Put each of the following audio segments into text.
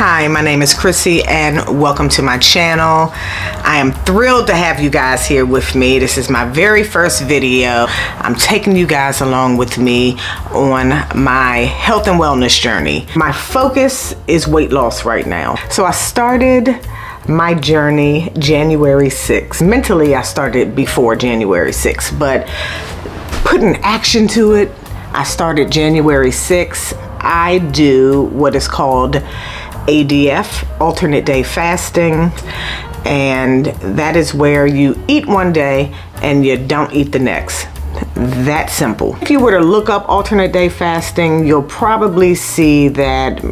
Hi, my name is Chrissy and welcome to my channel. I am thrilled to have you guys here with me. This is my very first video. I'm taking you guys along with me on my health and wellness journey. My focus is weight loss right now. So I started my journey January 6th. Mentally, I started before January 6th, but putting action to it, I started January 6th. I do what is called ADF, alternate day fasting, and that is where you eat one day and you don't eat the next. That simple. If you were to look up alternate day fasting, you'll probably see that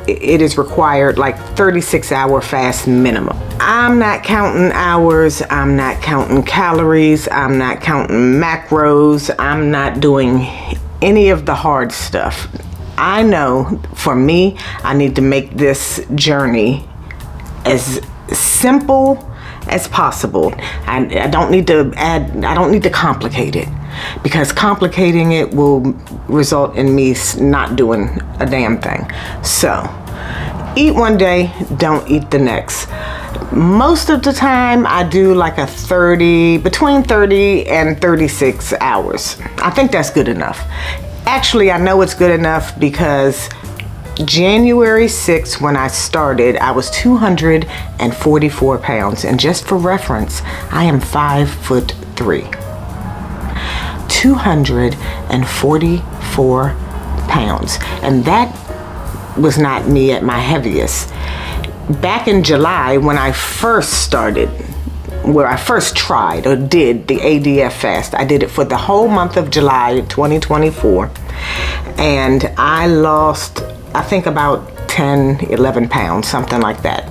it is required like 36-hour fast minimum. I'm not counting hours, I'm not counting calories, I'm not counting macros, I'm not doing any of the hard stuff. I know for me, I need to make this journey as simple as possible. I don't need to complicate it, because complicating it will result in me not doing a damn thing. So, eat one day, don't eat the next. Most of the time I do like between 30 and 36 hours. I think that's good enough. Actually, I know it's good enough because January 6th, when I started, I was 244 pounds. And just for reference, I am 5'3". 244 pounds. And that was not me at my heaviest. Back in July, when I first started, where I first tried or did the ADF fast, I did it for the whole month of July 2024, and I lost, I think, about 11 pounds, something like that.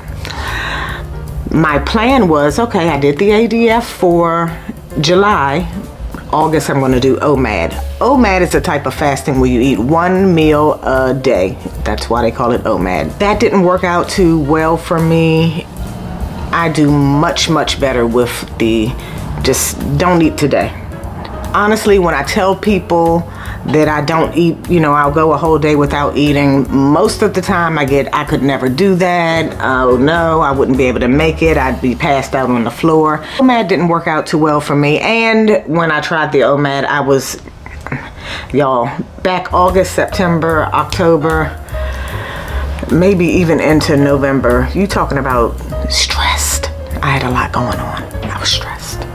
My plan was, okay, I did the ADF for July. August, I'm going to do OMAD. OMAD is a type of fasting where you eat one meal a day. That's why they call it OMAD. That didn't work out too well for me. I do much better with the just don't eat today. Honestly, when I tell people that I don't eat, I'll go a whole day without eating, most of the time I could never do that. Oh no, I wouldn't be able to make it. I'd be passed out on the floor. OMAD didn't work out too well for me. And when I tried the OMAD, I was, y'all, back August, September, October, maybe even into November, you talking about stressed. I had a lot going on. I was stressed.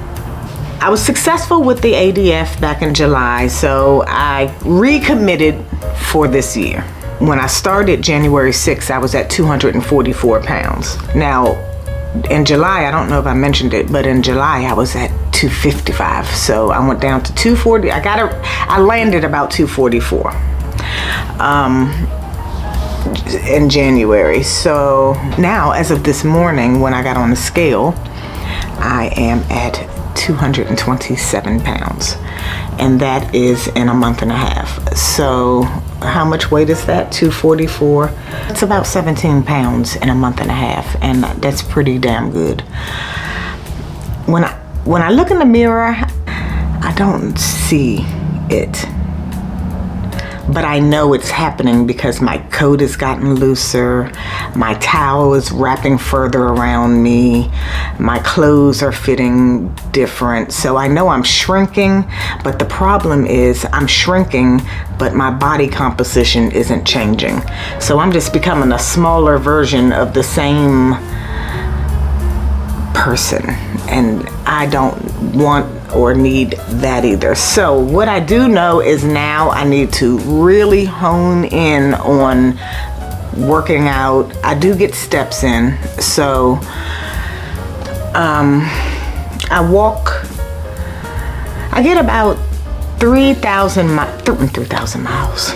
I was successful with the ADF back in July, so I recommitted for this year. When I started January 6th, I was at 244 pounds. Now, in July, I don't know if I mentioned it, but in July I was at 255. So I went down to 240. I landed about 244. In January. So now, as of this morning, when I got on the scale, I am at 227 pounds, and that is in a month and a half. So how much weight is that? 244. It's about 17 pounds in a month and a half, and that's pretty damn good. When I look in the mirror, I don't see it, but I know it's happening because my coat has gotten looser, my towel is wrapping further around me, my clothes are fitting different. So I know I'm shrinking, but the problem is I'm shrinking, but my body composition isn't changing. So I'm just becoming a smaller version of the same person, and I don't want or need that either. So what I do know is now I need to really hone in on working out. I do get steps in, so I get about 3,000 miles.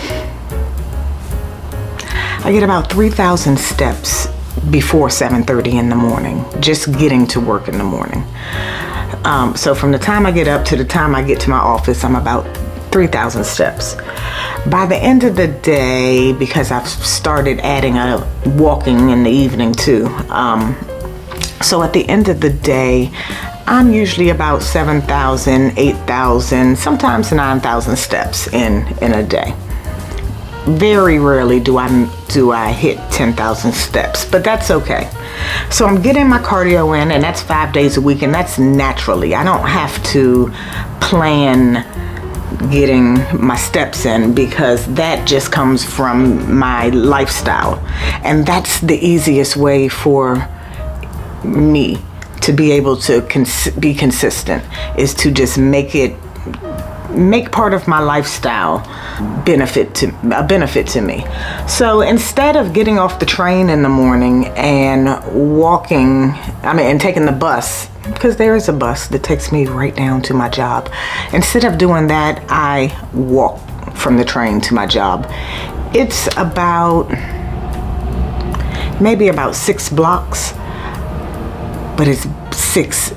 I get about 3,000 steps before 7:30 in the morning, just getting to work in the morning. So from the time I get up to the time I get to my office, I'm about 3,000 steps. By the end of the day, because I've started adding walking in the evening too, so at the end of the day, I'm usually about 7,000, 8,000, sometimes 9,000 steps in a day. Very rarely do I hit 10,000 steps, but that's okay. So I'm getting my cardio in, and that's 5 days a week, and that's naturally. I don't have to plan getting my steps in, because that just comes from my lifestyle, and that's the easiest way for me to be able to be consistent, is to just make part of my lifestyle a benefit to me. So instead of getting off the train in the morning and and taking the bus, because there is a bus that takes me right down to my job, instead of doing that, I walk from the train to my job. It's maybe about 6 blocks, but it's 6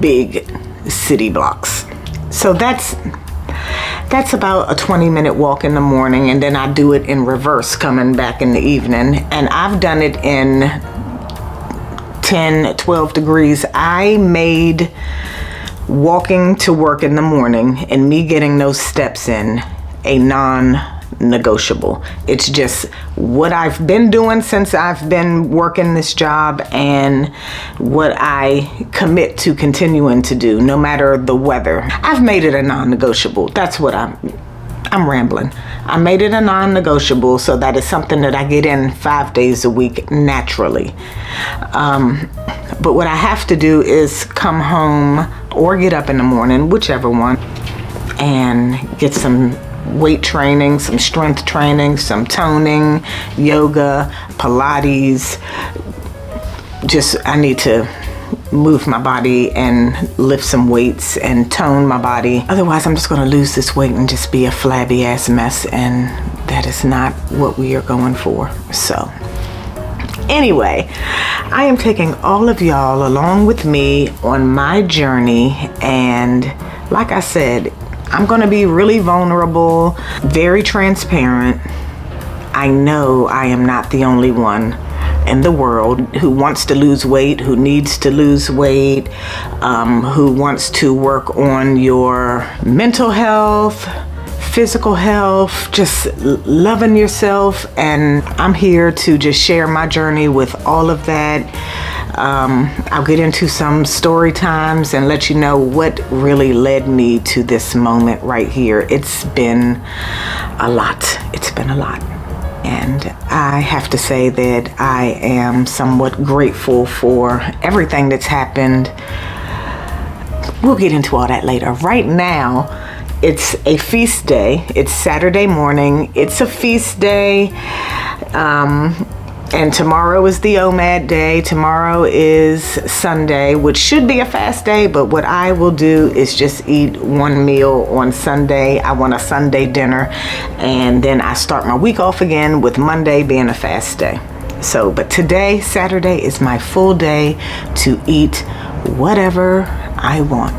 big city blocks. So that's about a 20-minute walk in the morning, and then I do it in reverse coming back in the evening. And I've done it in 10, 12 degrees. I made walking to work in the morning and me getting those steps in a non-negotiable. It's just what I've been doing since I've been working this job, and what I commit to continuing to do no matter the weather. I've made it a non-negotiable. That's what I'm rambling. I made it a non-negotiable, so that is something that I get in 5 days a week naturally. But what I have to do is come home or get up in the morning, whichever one, and get some weight training, some strength training, some toning, yoga, Pilates. I need to move my body and lift some weights and tone my body. Otherwise, I'm just going to lose this weight and just be a flabby ass mess, and that is not what we are going for. So anyway, I am taking all of y'all along with me on my journey, and like I said, I'm going to be really vulnerable, very transparent. I know I am not the only one in the world who wants to lose weight, who needs to lose weight, who wants to work on your mental health, physical health, just loving yourself. And I'm here to just share my journey with all of that. I'll get into some story times and let you know what really led me to this moment right here. It's been a lot. It's been a lot. And I have to say that I am somewhat grateful for everything that's happened. We'll get into all that later. Right now, it's a feast day. It's Saturday morning. It's a feast day. And tomorrow is the OMAD day. Tomorrow is Sunday, which should be a fast day, but what I will do is just eat one meal on Sunday. I want a Sunday dinner, and then I start my week off again with Monday being a fast day. So, but today, Saturday, is my full day to eat whatever I want.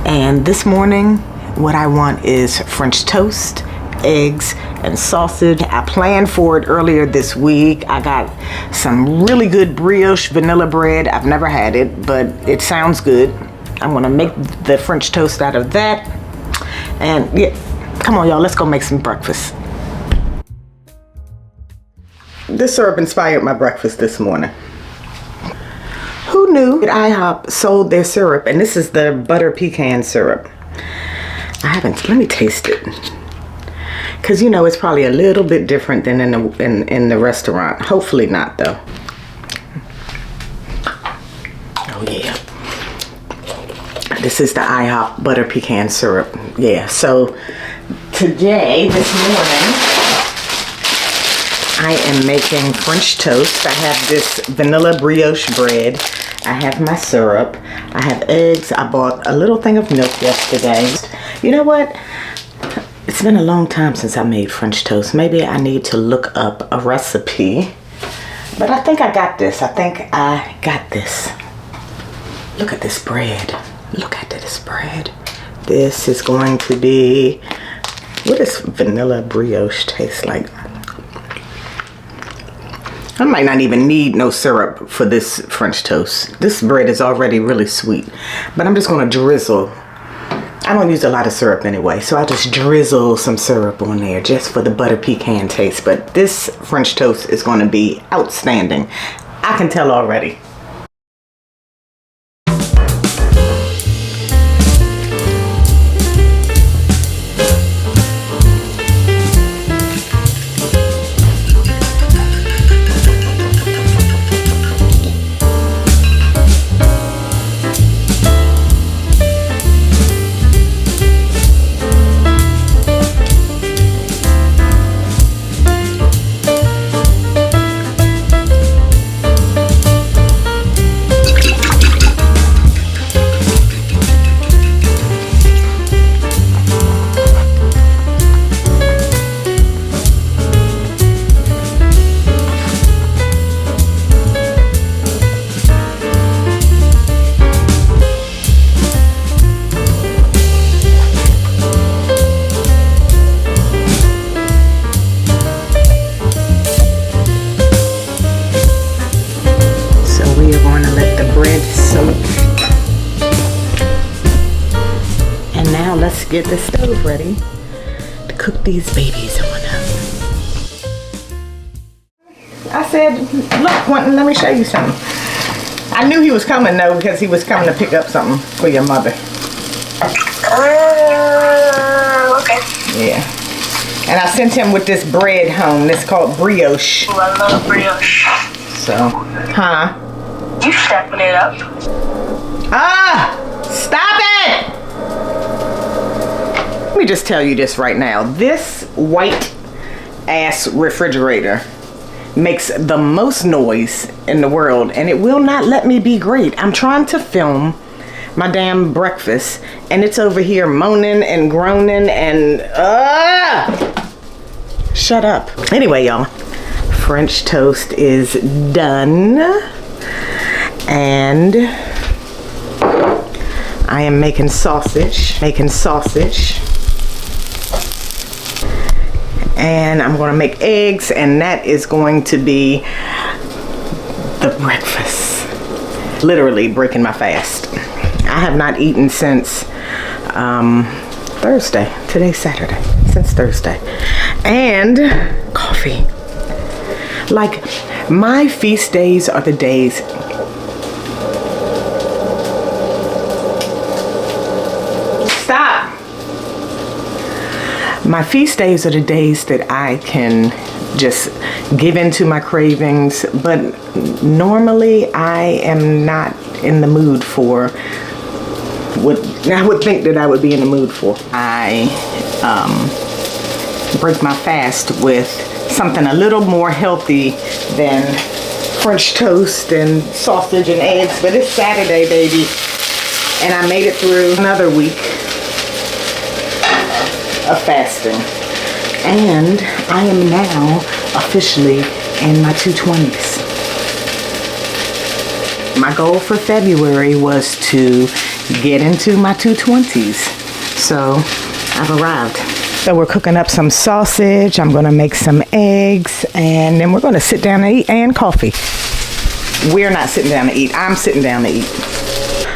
And this morning, what I want is French toast, eggs, and sausage. I planned for it earlier this week. I got some really good brioche vanilla bread. I've never had it, but it sounds good. I'm gonna make the French toast out of that. And yeah, come on y'all, let's go make some breakfast. This syrup inspired my breakfast this morning. Who knew that IHOP sold their syrup? And this is the butter pecan syrup. Let me taste it. Because you know it's probably a little bit different than in the restaurant. Hopefully not though. Oh yeah. This is the IHOP butter pecan syrup. Yeah, so today, this morning, I am making French toast. I have this vanilla brioche bread. I have my syrup. I have eggs. I bought a little thing of milk yesterday. You know what? It's been a long time since I made French toast. Maybe I need to look up a recipe. But I think I got this. Look at this bread. Look at this bread. This is going to be... What does vanilla brioche taste like? I might not even need no syrup for this French toast. This bread is already really sweet. But I'm just going to drizzle I don't use a lot of syrup anyway, so I just drizzle some syrup on there just for the butter pecan taste. But this French toast is going to be outstanding. I can tell already. Let's get the stove ready to cook these babies on up. I said, look, Quentin, let me show you something. I knew he was coming though, because he was coming to pick up something for your mother. Okay. Yeah. And I sent him with this bread home. This called brioche. Ooh, I love brioche. So, huh? You stepping it up. Ah! Stop it! Let me just tell you this right now. This white ass refrigerator makes the most noise in the world, and it will not let me be great. I'm trying to film my damn breakfast, and it's over here moaning and groaning and shut up. Anyway, y'all, French toast is done, and I am making sausage. And I'm gonna make eggs, and that is going to be the breakfast. Literally breaking my fast. I have not eaten since Thursday. Today's Saturday. Since Thursday. And coffee. Like, my feast days are the days. Stop! My feast days are the days that I can just give into my cravings, but normally I am not in the mood for what I would think that I would be in the mood for. I break my fast with something a little more healthy than French toast and sausage and eggs, but it's Saturday, baby, and I made it through another week of fasting, and I am now officially in my 220s. My goal for February was to get into my 220s, so I've arrived. So we're cooking up some sausage, I'm gonna make some eggs, and then we're gonna sit down and eat, and coffee. We're not sitting down to eat, I'm sitting down to eat.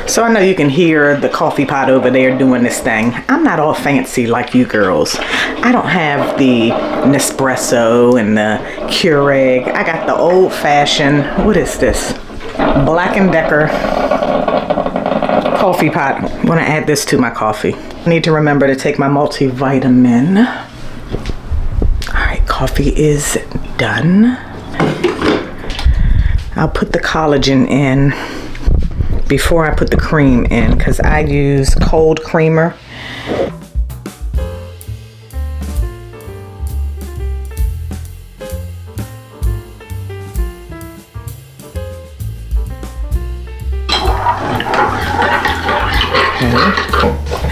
So I know you can hear the coffee pot over there doing this thing. I'm not all fancy like you girls. I don't have the Nespresso and the Keurig. I got the old fashioned, what is this? Black & Decker coffee pot. I'm gonna add this to my coffee. I need to remember to take my multivitamin. All right, coffee is done. I'll put the collagen in before I put the cream in, because I use cold creamer.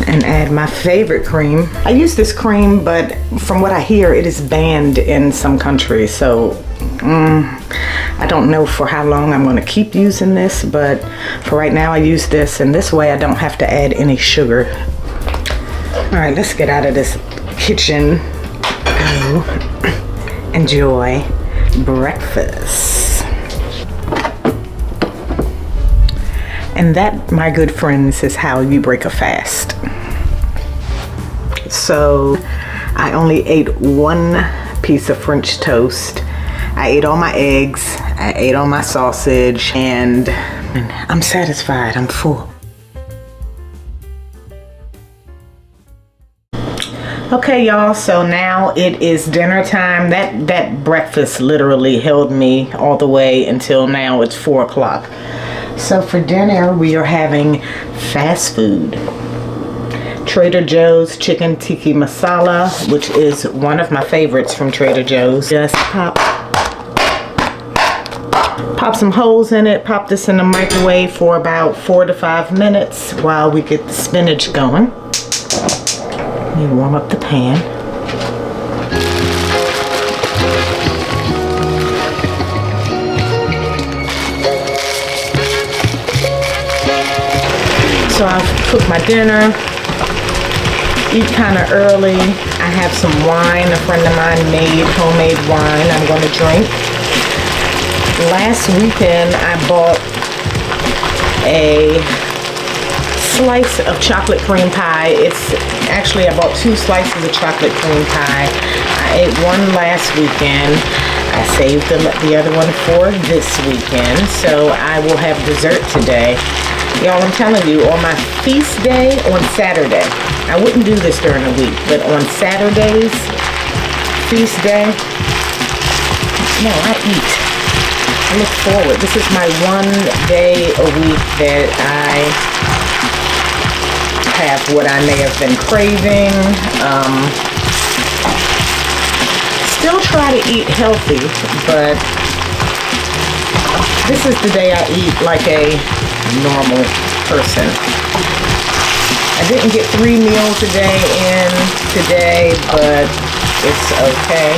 And add my favorite cream. I use this cream, but from what I hear, it is banned in some countries, so I don't know for how long I'm going to keep using this, but for right now I use this, and this way I don't have to add any sugar. All right, let's get out of this kitchen. Go enjoy breakfast. And that, my good friends, is how you break a fast. So I only ate one piece of French toast. I ate all my eggs, I ate all my sausage, and I'm satisfied, I'm full. Okay, y'all, so now it is dinner time. That breakfast literally held me all the way until now. It's 4 o'clock. So for dinner, we are having fast food. Trader Joe's chicken tikka masala, which is one of my favorites from Trader Joe's. Just pop some holes in it, pop this in the microwave for about 4 to 5 minutes while we get the spinach going. Let me warm up the pan. So I've cooked my dinner, eat kind of early. I have some wine, a friend of mine made homemade wine I'm going to drink. Last weekend I bought a slice of chocolate cream pie. I bought 2 slices of chocolate cream pie. I ate one last weekend. I saved the other one for this weekend, so I will have dessert today. Y'all, I'm telling you, on my feast day on Saturday, I wouldn't do this during the week, but on Saturdays, feast day, no, I eat. I look forward. This is my one day a week that I have what I may have been craving. Still try to eat healthy, but this is the day I eat like a normal person. I didn't get 3 meals a day in today, but it's okay.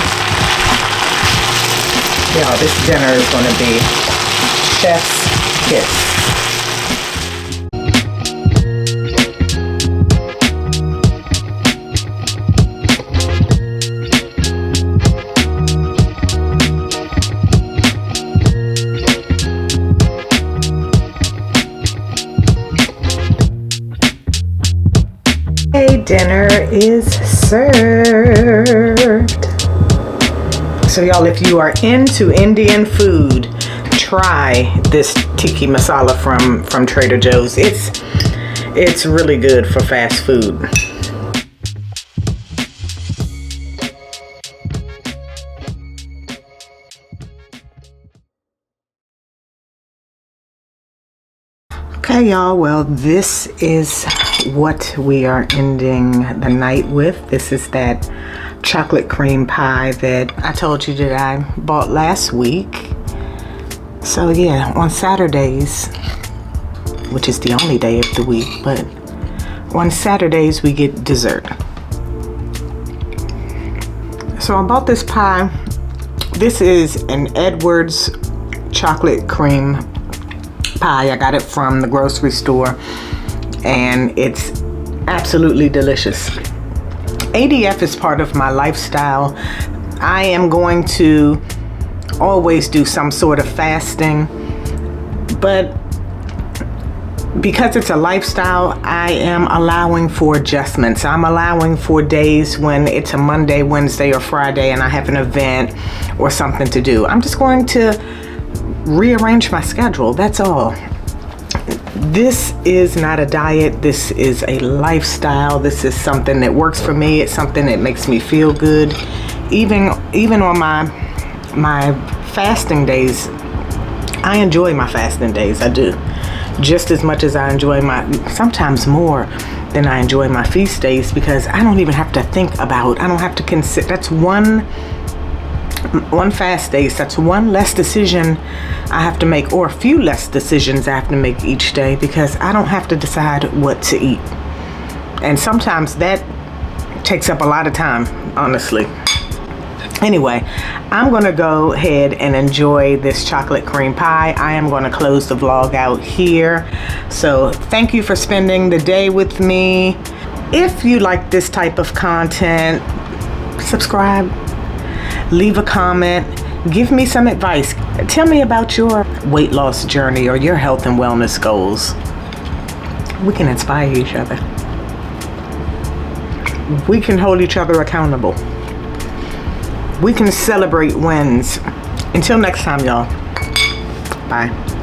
Y'all, this dinner is going to be chef's kiss. Dinner is served. So y'all, if you are into Indian food, try this tikka masala from Trader Joe's. It's really good for fast food. Okay, y'all, well, this is what we are ending the night with. This is that chocolate cream pie that I told you that I bought last week. So yeah, on Saturdays, which is the only day of the week, but on Saturdays we get dessert. So I bought this pie. This is an Edwards chocolate cream pie. I got it from the grocery store and it's absolutely delicious. ADF is part of my lifestyle. I am going to always do some sort of fasting, but because it's a lifestyle, I am allowing for adjustments. I'm allowing for days when it's a Monday, Wednesday, or Friday and I have an event or something to do. I'm just going to rearrange my schedule, that's all. This is not a diet, this is a lifestyle. This is something that works for me. It's something that makes me feel good. Even on my fasting days, I enjoy my fasting days, I do. Just as much as I enjoy sometimes more than I enjoy my feast days, because I don't even have to think about, I don't have to consider, that's one fast day, that's one less decision I have to make, or a few less decisions I have to make each day, because I don't have to decide what to eat. And sometimes that takes up a lot of time, honestly. Anyway, I'm gonna go ahead and enjoy this chocolate cream pie. I am gonna close the vlog out here. So thank you for spending the day with me. If you like this type of content, subscribe, leave a comment, give me some advice. Tell me about your weight loss journey or your health and wellness goals. We can inspire each other. we can hold each other accountable. We can celebrate wins. Until next time, y'all. Bye.